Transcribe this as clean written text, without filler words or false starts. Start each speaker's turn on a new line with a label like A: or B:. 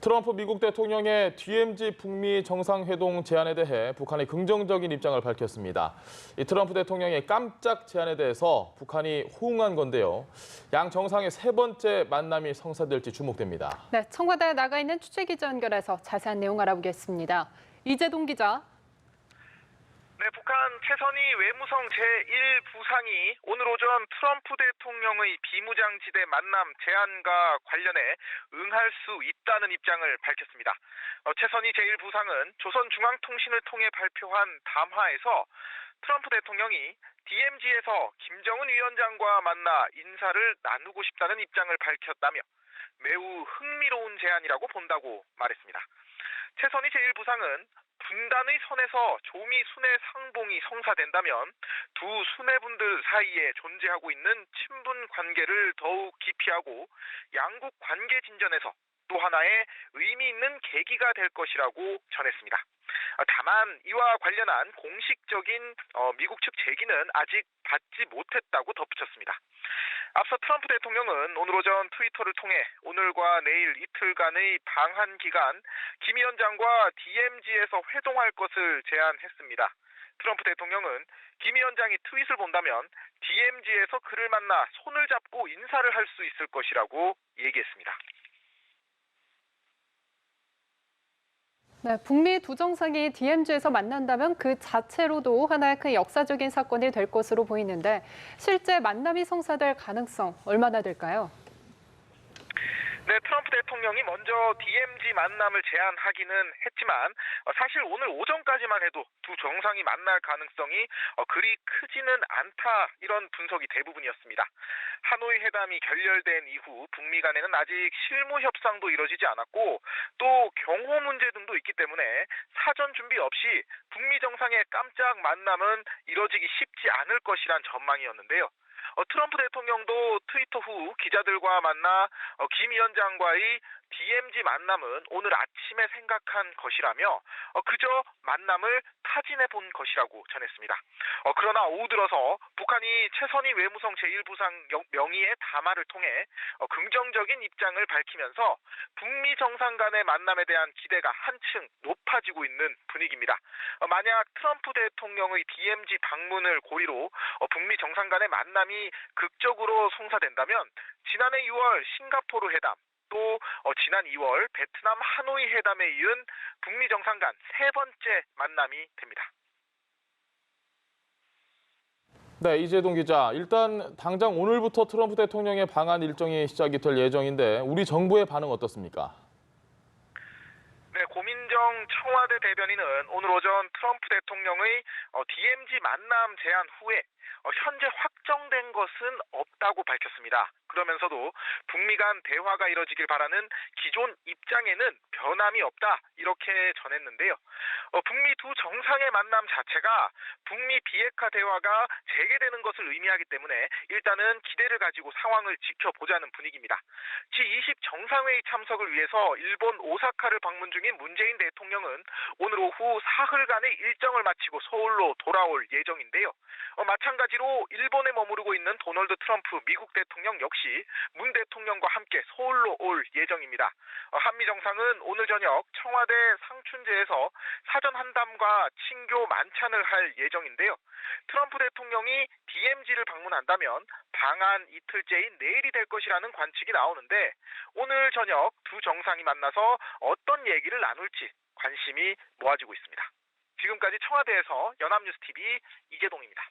A: 트럼프 미국 대통령의 DMZ 북미 정상회동 제안에 대해 북한이 긍정적인 입장을 밝혔습니다. 이 트럼프 대통령의 깜짝 제안에 대해서 북한이 호응한 건데요. 양 정상의 세 번째 만남이 성사될지 주목됩니다.
B: 네, 청와대에 나가 있는 취재기자 연결해서 자세한 내용 알아보겠습니다. 이재동 기자.
C: 네, 북한 최선희 외무성 제1부상이 오늘 오전 트럼프 대통령의 비무장지대 만남 제안과 관련해 응할 수 있다는 입장을 밝혔습니다. 최선희 제1부상은 조선중앙통신을 통해 발표한 담화에서 트럼프 대통령이 DMZ에서 김정은 위원장과 만나 인사를 나누고 싶다는 입장을 밝혔다며 매우 흥미로운 제안이라고 본다고 말했습니다. 최선희 제1부상은 분단의 선에서 조미 순회 상봉이 성사된다면 두 수뇌분들 사이에 존재하고 있는 친분 관계를 더욱 깊이하고 양국 관계 진전에서 또 하나의 의미 있는 계기가 될 것이라고 전했습니다. 다만 이와 관련한 공식적인 미국 측 제기는 아직 받지 못했다고 덧붙였습니다. 앞서 트럼프 대통령은 오늘 오전 트위터를 통해 오늘과 내일 이틀간의 방한 기간 김 위원장과 DMZ에서 회동할 것을 제안했습니다. 트럼프 대통령은 김 위원장이 트윗을 본다면 DMZ에서 그를 만나 손을 잡고 인사를 할 수 있을 것이라고 얘기했습니다.
B: 네, 북미 두 정상이 DMZ에서 만난다면 그 자체로도 하나의 큰 역사적인 사건이 될 것으로 보이는데 실제 만남이 성사될 가능성 얼마나 될까요?
C: 네, 트럼프 대통령이 먼저 DMZ 만남을 제안하기는 했지만 사실 오늘 오전까지만 해도 두 정상이 만날 가능성이 그리 크지는 않다 이런 분석이 대부분이었습니다. 하노이 회담이 결렬된 이후 북미 간에는 아직 실무 협상도 이뤄지지 않았고 또 경호 문제 등도 있기 때문에 사전 준비 없이 북미 정상의 깜짝 만남은 이뤄지기 쉽지 않을 것이란 전망이었는데요. 트럼프 대통령도 트위터 후 기자들과 만나 김 위원장과의 DMZ 만남은 오늘 아침에 생각한 것이라며 그저 만남을 타진해 본 것이라고 전했습니다. 그러나 오후 들어서 북한이 최선희 외무성 제1부상 명의의 담화를 통해 긍정적인 입장을 밝히면서 북미 정상 간의 만남에 대한 기대가 한층 높아지고 있는 분위기입니다. 만약 트럼프 대통령의 DMZ 방문을 고리로 북미 정상 간의 만남이 극적으로 성사된다면 지난해 6월 싱가포르 회담 또 지난 2월 베트남 하노이 회담에 이은 북미 정상 간 세 번째 만남이 됩니다.
A: 네, 이재동 기자. 일단 당장 오늘부터 트럼프 대통령의 방한 일정이 시작이 될 예정인데 우리 정부의 반응 어떻습니까?
C: 네, 고민정 청와대 대변인은 오늘 오전 트럼프 대통령의 DMZ 만남 제안 후에 현재 확정된 것은 없다고 밝혔습니다. 그러면서도 북미 간 대화가 이뤄지길 바라는 기존 입장에는 변함이 없다 이렇게 전했는데요. 북미 두 정상의 만남 자체가 북미 비핵화 대화가 재개되는 것을 의미하기 때문에 일단은 기대를 가지고 상황을 지켜보자는 분위기입니다. G20 정상회의 참석을 위해서 일본 오사카를 방문 중인 문재인 대통령은 오늘 오후 사흘간의 일정을 마치고 서울로 돌아올 예정인데요. 마찬가지로 일본에 머무르고 있는 도널드 트럼프 미국 대통령 역시 문 대통령과 함께 서울로 올 예정입니다. 한미 정상은 오늘 저녁 청와대 상춘제에서 사전 한담과 친교 만찬을 할 예정인데요. 트럼프 대통령이 DMZ를 방문한다면 방한 이틀째인 내일이 될 것이라는 관측이 나오는데 오늘 저녁 두 정상이 만나서 어떤 얘기를 나눌지 관심이 모아지고 있습니다. 지금까지 청와대에서 연합뉴스TV 이재동입니다.